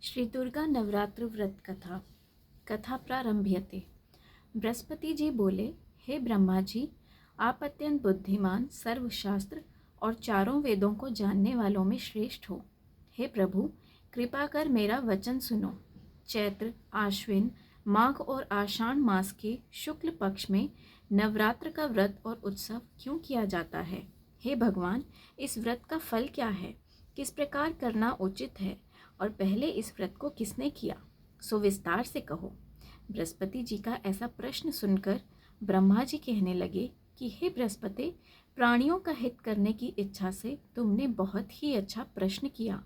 श्री दुर्गा नवरात्र व्रत कथा। कथा प्रारंभ्यते। बृहस्पति जी बोले, हे ब्रह्मा जी, आप अत्यंत बुद्धिमान, सर्वशास्त्र और चारों वेदों को जानने वालों में श्रेष्ठ हो। हे प्रभु, कृपा कर मेरा वचन सुनो। चैत्र, आश्विन, माघ और आषाढ़ मास के शुक्ल पक्ष में नवरात्र का व्रत और उत्सव क्यों किया जाता है? हे भगवान, इस व्रत का फल क्या है? किस प्रकार करना उचित है? और पहले इस व्रत को किसने किया, सो विस्तार से कहो। बृहस्पति जी का ऐसा प्रश्न सुनकर ब्रह्मा जी कहने लगे कि हे बृहस्पति, प्राणियों का हित करने की इच्छा से तुमने बहुत ही अच्छा प्रश्न किया।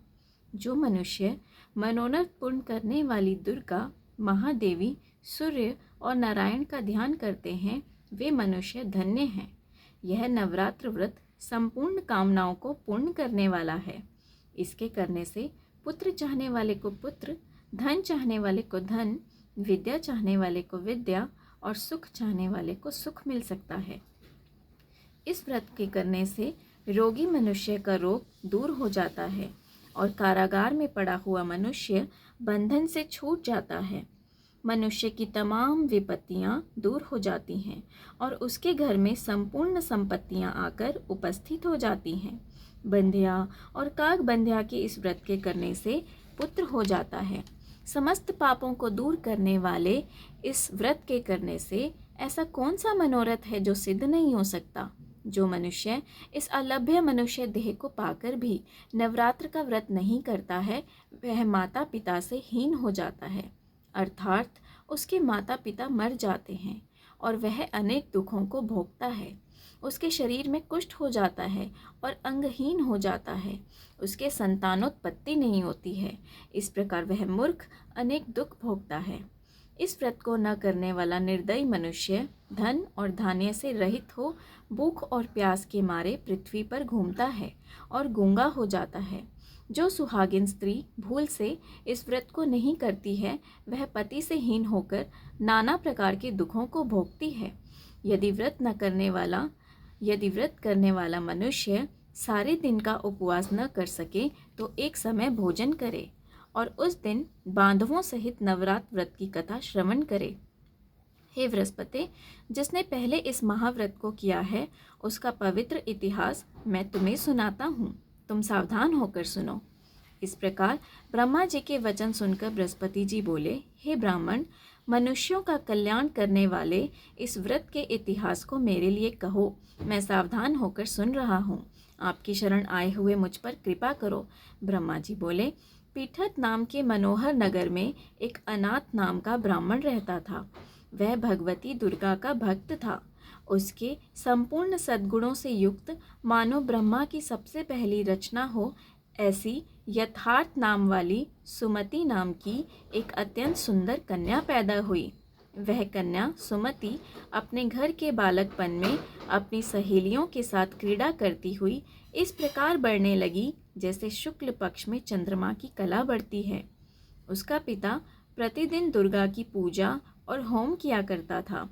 जो मनुष्य मनोरथ पूर्ण करने वाली दुर्गा, महादेवी, सूर्य और नारायण का ध्यान करते हैं, वे मनुष्य धन्य हैं। यह नवरात्र व्रत संपूर्ण कामनाओं को पूर्ण करने वाला है। इसके करने से पुत्र चाहने वाले को पुत्र, धन चाहने वाले को धन, विद्या चाहने वाले को विद्या और सुख चाहने वाले को सुख मिल सकता है। इस व्रत के करने से रोगी मनुष्य का रोग दूर हो जाता है और कारागार में पड़ा हुआ मनुष्य बंधन से छूट जाता है। मनुष्य की तमाम विपत्तियां दूर हो जाती हैं और उसके घर में संपूर्ण संपत्तियां आकर उपस्थित हो जाती हैं। बंध्या और काग बंध्या के इस व्रत के करने से पुत्र हो जाता है। समस्त पापों को दूर करने वाले इस व्रत के करने से ऐसा कौन सा मनोरथ है जो सिद्ध नहीं हो सकता? जो मनुष्य इस अलभ्य मनुष्य देह को पाकर भी नवरात्र का व्रत नहीं करता है, वह माता पिता से हीन हो जाता है, अर्थात उसके माता पिता मर जाते हैं और वह अनेक दुखों को भोगता है। उसके शरीर में कुष्ठ हो जाता है और अंगहीन हो जाता है। उसके संतानोत्पत्ति नहीं होती है। इस प्रकार वह मूर्ख अनेक दुख भोगता है। इस व्रत को न करने वाला निर्दयी मनुष्य धन और धान्य से रहित हो भूख और प्यास के मारे पृथ्वी पर घूमता है और गूंगा हो जाता है। जो सुहागिन स्त्री भूल से इस व्रत को नहीं करती है, वह पति से हीन होकर नाना प्रकार के दुखों को भोगती है। यदि व्रत करने वाला मनुष्य सारे दिन का उपवास न कर सके तो एक समय भोजन करे और उस दिन बांधवों सहित नवरात्र व्रत की कथा श्रवण करे। हे बृहस्पति, जिसने पहले इस महाव्रत को किया है, उसका पवित्र इतिहास मैं तुम्हें सुनाता हूँ। तुम सावधान होकर सुनो। इस प्रकार ब्रह्मा जी के वचन सुनकर बृहस्पति जी बोले, हे ब्राह्मण, मनुष्यों का कल्याण करने वाले इस व्रत के इतिहास को मेरे लिए कहो। मैं सावधान होकर सुन रहा हूँ। आपकी शरण आए हुए मुझ पर कृपा करो। ब्रह्मा जी बोले, पीठत नाम के मनोहर नगर में एक अनाथ नाम का ब्राह्मण रहता था। वह भगवती दुर्गा का भक्त था। उसके संपूर्ण सद्गुणों से युक्त मानो ब्रह्मा की सबसे पहली रचना हो ऐसी यथार्थ नाम वाली सुमति नाम की एक अत्यंत सुंदर कन्या पैदा हुई। वह कन्या सुमति अपने घर के बालकपन में अपनी सहेलियों के साथ क्रीड़ा करती हुई इस प्रकार बढ़ने लगी जैसे शुक्ल पक्ष में चंद्रमा की कला बढ़ती है। उसका पिता प्रतिदिन दुर्गा की पूजा और होम किया करता था।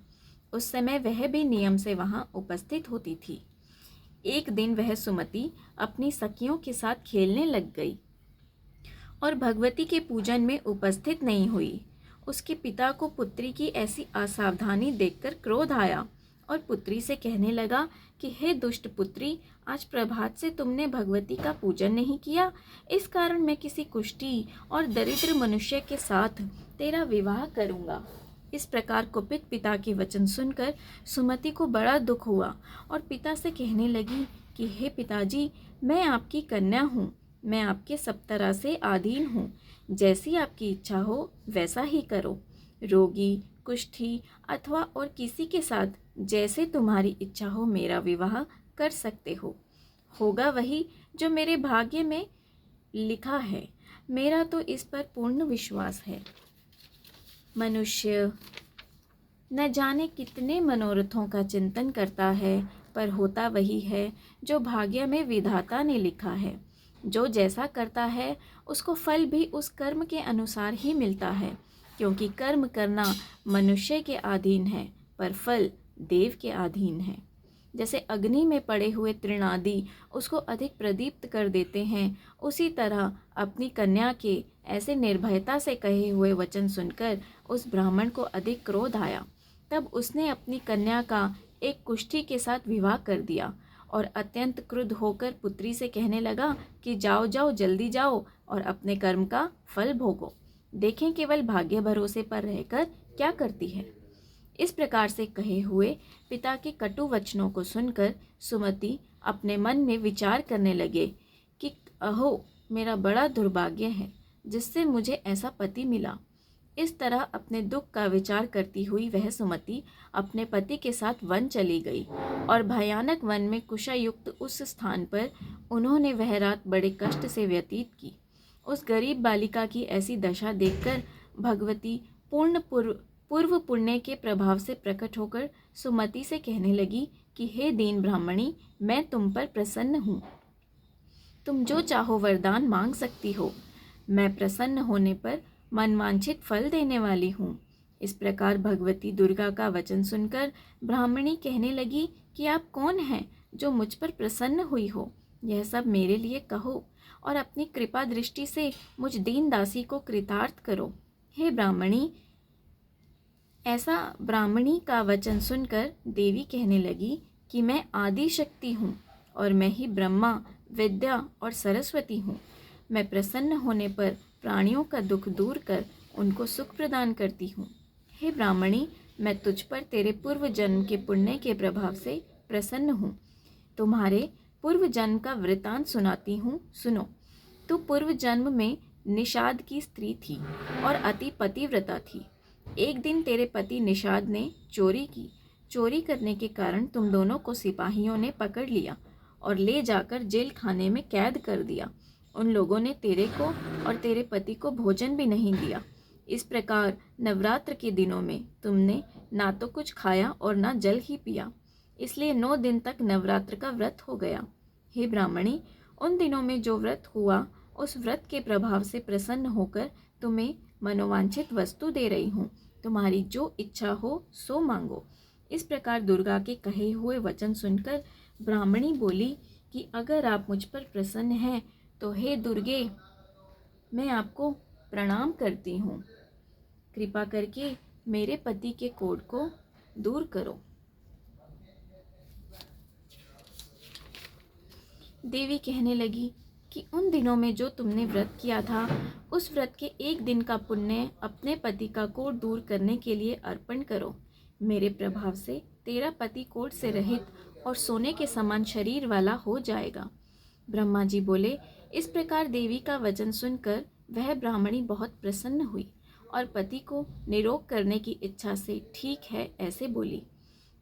उस समय वह भी नियम से वहाँ उपस्थित होती थी। एक दिन वह सुमति अपनी सखियों के साथ खेलने लग गई और भगवती के पूजन में उपस्थित नहीं हुई। उसके पिता को पुत्री की ऐसी असावधानी देखकर क्रोध आया और पुत्री से कहने लगा कि हे दुष्ट पुत्री, आज प्रभात से तुमने भगवती का पूजन नहीं किया। इस कारण मैं किसी कुष्ठी और दरिद्र मनुष्य के साथ तेरा विवाह करूँगा। इस प्रकार कुपित पिता के वचन सुनकर सुमति को बड़ा दुख हुआ और पिता से कहने लगी कि हे पिताजी, मैं आपकी कन्या हूँ। मैं आपके सब तरह से अधीन हूँ। जैसी आपकी इच्छा हो वैसा ही करो। रोगी, कुष्ठी अथवा और किसी के साथ जैसे तुम्हारी इच्छा हो मेरा विवाह कर सकते हो। होगा वही जो मेरे भाग्य में लिखा है। मेरा तो इस पर पूर्ण विश्वास है। मनुष्य न जाने कितने मनोरथों का चिंतन करता है, पर होता वही है जो भाग्य में विधाता ने लिखा है। जो जैसा करता है उसको फल भी उस कर्म के अनुसार ही मिलता है, क्योंकि कर्म करना मनुष्य के अधीन है पर फल देव के अधीन है। जैसे अग्नि में पड़े हुए तृणादि उसको अधिक प्रदीप्त कर देते हैं, उसी तरह अपनी कन्या के ऐसे निर्भयता से कहे हुए वचन सुनकर उस ब्राह्मण को अधिक क्रोध आया। तब उसने अपनी कन्या का एक कुष्ठी के साथ विवाह कर दिया और अत्यंत क्रुद्ध होकर पुत्री से कहने लगा कि जाओ जाओ, जल्दी जाओ और अपने कर्म का फल भोगो, देखें केवल भाग्य भरोसे पर रहकर क्या करती है। इस प्रकार से कहे हुए पिता के कटु वचनों को सुनकर सुमति अपने मन में विचार करने लगे कि अहो, मेरा बड़ा दुर्भाग्य है जिससे मुझे ऐसा पति मिला। इस तरह अपने दुख का विचार करती हुई वह सुमति अपने पति के साथ वन चली गई और भयानक वन में कुशायुक्त उस स्थान पर उन्होंने वह रात बड़े कष्ट से व्यतीत की। उस गरीब बालिका की ऐसी दशा देखकर भगवती पूर्व पुण्य के प्रभाव से प्रकट होकर सुमति से कहने लगी कि हे दीन ब्राह्मणी, मैं तुम पर प्रसन्न हूँ, तुम जो चाहो वरदान मांग सकती हो, मैं प्रसन्न होने पर मनवांछित फल देने वाली हूँ। इस प्रकार भगवती दुर्गा का वचन सुनकर ब्राह्मणी कहने लगी कि आप कौन हैं जो मुझ पर प्रसन्न हुई हो, यह सब मेरे लिए कहो और अपनी कृपा दृष्टि से मुझ दीन दासी को कृतार्थ करो। हे ब्राह्मणी, ऐसा ब्राह्मणी का वचन सुनकर देवी कहने लगी कि मैं आदि शक्ति हूँ और मैं ही ब्रह्मा, विद्या और सरस्वती हूँ। मैं प्रसन्न होने पर प्राणियों का दुख दूर कर उनको सुख प्रदान करती हूँ। हे ब्राह्मणी, मैं तुझ पर तेरे पूर्व जन्म के पुण्य के प्रभाव से प्रसन्न हूँ। तुम्हारे पूर्व जन्म का वृतांत सुनाती हूँ, सुनो। तू पूर्व जन्म में निषाद की स्त्री थी और अति पतिव्रता थी। एक दिन तेरे पति निषाद ने चोरी की। चोरी करने के कारण तुम दोनों को सिपाहियों ने पकड़ लिया और ले जाकर जेल खाने में कैद कर दिया। उन लोगों ने तेरे को और तेरे पति को भोजन भी नहीं दिया। इस प्रकार नवरात्र के दिनों में तुमने ना तो कुछ खाया और ना जल ही पिया, इसलिए 9 दिन तक नवरात्र का व्रत हो गया। हे ब्राह्मणी, उन दिनों में जो व्रत हुआ उस व्रत के प्रभाव से प्रसन्न होकर तुम्हें मनोवांछित वस्तु दे रही हूँ। तुम्हारी जो इच्छा हो सो मांगो। इस प्रकार दुर्गा के कहे हुए वचन सुनकर ब्राह्मणी बोली कि अगर आप मुझ पर प्रसन्न हैं तो हे दुर्गे, मैं आपको प्रणाम करती हूँ। कृपा करके मेरे पति के कोढ़ को दूर करो। देवी कहने लगी कि उन दिनों में जो तुमने व्रत किया था उस व्रत के एक दिन का पुण्य अपने पति का कोढ़ दूर करने के लिए अर्पण करो। मेरे प्रभाव से तेरा पति कोढ़ से रहित और सोने के समान शरीर वाला हो जाएगा। ब्रह्मा जी बोले। इस प्रकार देवी का वचन सुनकर वह ब्राह्मणी बहुत प्रसन्न हुई और पति को निरोग करने की इच्छा से ठीक है ऐसे बोली।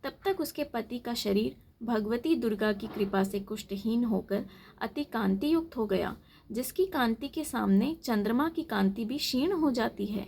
तब तक उसके पति का शरीर भगवती दुर्गा की कृपा से कुष्ठहीन होकर अति कांति युक्त हो गया, जिसकी कांति के सामने चंद्रमा की कांति भी क्षीण हो जाती है।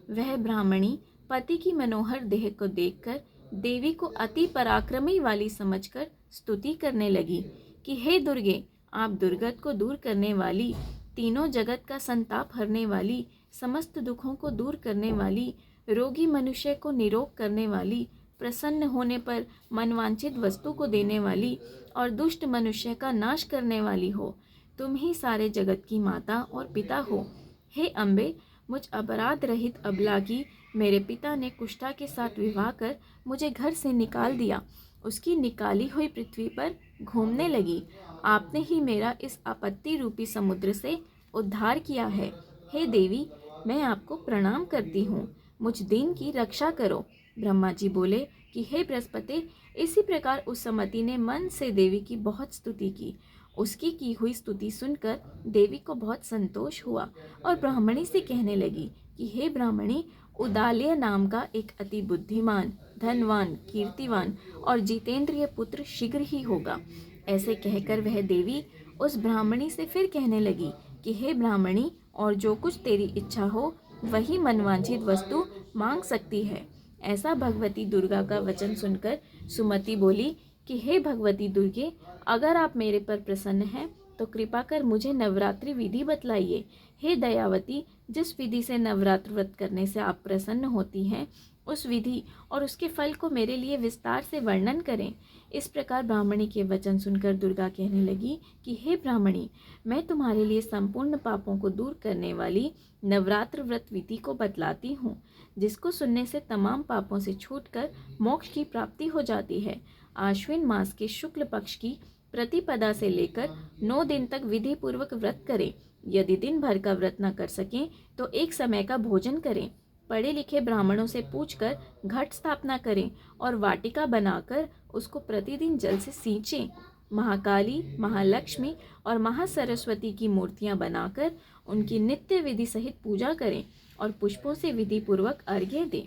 वह ब्राह्मणी पति की मनोहर देह को देखकर देवी को अति पराक्रमी वाली समझकर स्तुति करने लगी कि हे दुर्गे, आप दुर्गत को दूर करने वाली, तीनों जगत का संताप हरने वाली, समस्त दुखों को दूर करने वाली, रोगी मनुष्य को निरोग करने वाली, प्रसन्न होने पर मनवांछित वस्तु को देने वाली और दुष्ट मनुष्य का नाश करने वाली हो। तुम ही सारे जगत की माता और पिता हो। हे अम्बे, मुझ अपराध रहित अबला की मेरे पिता ने कुष्ठा के साथ विवाह कर मुझे घर से निकाल दिया। उसकी निकाली हुई पृथ्वी पर घूमने लगी। आपने ही मेरा इस आपत्ति रूपी समुद्र से उद्धार किया है। हे देवी, मैं आपको प्रणाम करती हूँ, मुझ दीन की रक्षा करो। ब्रह्मा जी बोले कि हे बृहस्पति, इसी प्रकार उस सुमति ने मन से देवी की बहुत स्तुति की। उसकी की हुई स्तुति सुनकर देवी को बहुत संतोष हुआ और ब्राह्मणी से कहने लगी कि हे ब्राह्मणी, उदालय नाम का एक अति बुद्धिमान, धनवान, कीर्तिवान और जितेंद्रिय पुत्र शीघ्र ही होगा। ऐसे कहकर वह देवी उस ब्राह्मणी से फिर कहने लगी कि हे ब्राह्मणी, और जो कुछ तेरी इच्छा हो वही मनवांछित वस्तु मांग सकती है। ऐसा भगवती दुर्गा का वचन सुनकर सुमति बोली कि हे भगवती दुर्गे, अगर आप मेरे पर प्रसन्न हैं तो कृपा कर मुझे नवरात्रि विधि बतलाइए। हे दयावती, जिस विधि से नवरात्र व्रत करने से आप प्रसन्न होती हैं उस विधि और उसके फल को मेरे लिए विस्तार से वर्णन करें। इस प्रकार ब्राह्मणी के वचन सुनकर दुर्गा कहने लगी कि हे ब्राह्मणी, मैं तुम्हारे लिए संपूर्ण पापों को दूर करने वाली नवरात्र व्रत विधि को बतलाती हूँ, जिसको सुनने से तमाम पापों से छूटकर मोक्ष की प्राप्ति हो जाती है। आश्विन मास के शुक्ल पक्ष की प्रतिपदा से लेकर 9 दिन तक विधि पूर्वक व्रत करें। यदि दिन भर का व्रत न कर सकें तो एक समय का भोजन करें। पढ़े लिखे ब्राह्मणों से पूछकर घट स्थापना करें और वाटिका बनाकर उसको प्रतिदिन जल से सींचें। महाकाली, महालक्ष्मी और महासरस्वती की मूर्तियां बनाकर उनकी नित्य विधि सहित पूजा करें और पुष्पों से विधि पूर्वक अर्घ्य दें।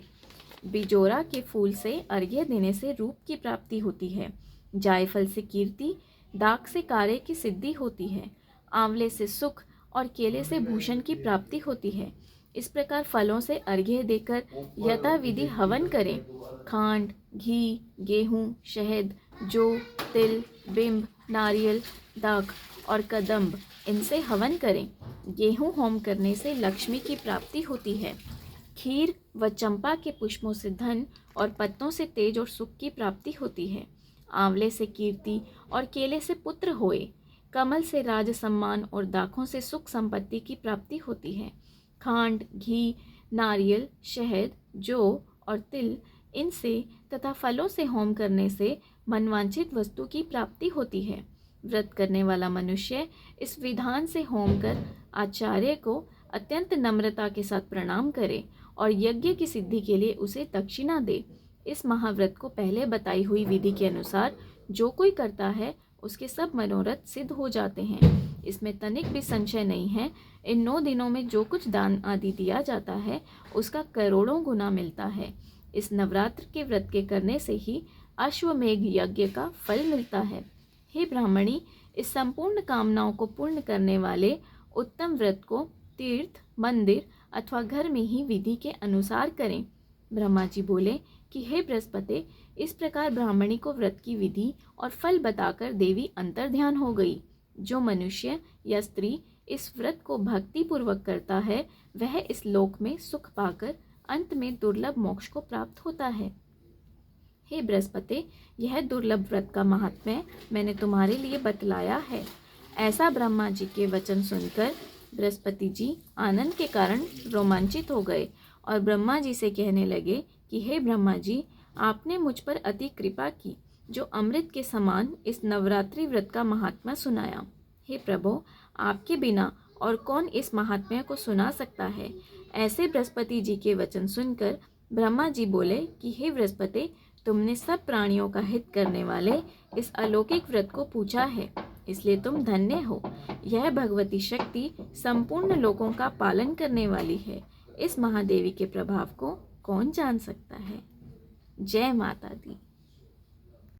बिजोरा के फूल से अर्घ्य देने से रूप की प्राप्ति होती है। जायफल से कीर्ति, दाख से कार्य की सिद्धि होती है। आंवले से सुख और केले से भूषण की प्राप्ति होती है। इस प्रकार फलों से अर्घ्य देकर यथा विधि हवन करें। खांड, घी, गेहूँ, शहद, जौ, तिल, बिंब, नारियल, दाख और कदम्ब, इनसे हवन करें। गेहूँ होम करने से लक्ष्मी की प्राप्ति होती है। खीर व चंपा के पुष्पों से धन और पत्तों से तेज और सुख की प्राप्ति होती है। आंवले से कीर्ति और केले से पुत्र होए। कमल से राज सम्मान और दाखों से सुख संपत्ति की प्राप्ति होती है। खांड, घी, नारियल, शहद, जौ और तिल, इनसे तथा फलों से होम करने से मनवांछित वस्तु की प्राप्ति होती है। व्रत करने वाला मनुष्य इस विधान से होम कर आचार्य को अत्यंत नम्रता के साथ प्रणाम करे और यज्ञ की सिद्धि के लिए उसे दक्षिणा दे। इस महाव्रत को पहले बताई हुई विधि के अनुसार जो कोई करता है उसके सब मनोरथ सिद्ध हो जाते हैं। इसमें तनिक भी संशय नहीं है। इन 9 दिनों में जो कुछ दान आदि दिया जाता है उसका करोड़ों गुना मिलता है। इस नवरात्र के व्रत के करने से ही अश्वमेघ यज्ञ का फल मिलता है। हे ब्राह्मणी, इस संपूर्ण कामनाओं को पूर्ण करने वाले उत्तम व्रत को तीर्थ, मंदिर अथवा घर में ही विधि के अनुसार करें। ब्रह्मा जी बोले कि हे बृहस्पति, इस प्रकार ब्राह्मणी को व्रत की विधि और फल बताकर देवी अंतर्ध्यान हो गई। जो मनुष्य या स्त्री इस व्रत को भक्ति पूर्वक करता है वह इस लोक में सुख पाकर अंत में दुर्लभ मोक्ष को प्राप्त होता है। हे बृहस्पति, यह दुर्लभ व्रत का महात्म्य मैंने तुम्हारे लिए बतलाया है। ऐसा ब्रह्मा जी के वचन सुनकर बृहस्पति जी आनंद के कारण रोमांचित हो गए और ब्रह्मा जी से कहने लगे कि हे ब्रह्मा जी, आपने मुझ पर अति कृपा की जो अमृत के समान इस नवरात्रि व्रत का महात्म्य सुनाया। हे प्रभु, आपके बिना और कौन इस महात्म्य को सुना सकता है। ऐसे बृहस्पति जी के वचन सुनकर ब्रह्मा जी बोले कि हे बृहस्पति, तुमने सब प्राणियों का हित करने वाले इस अलौकिक व्रत को पूछा है, इसलिए तुम धन्य हो। यह भगवती शक्ति संपूर्ण लोकों का पालन करने वाली है। इस महादेवी के प्रभाव को कौन जान सकता है। जय माता दी।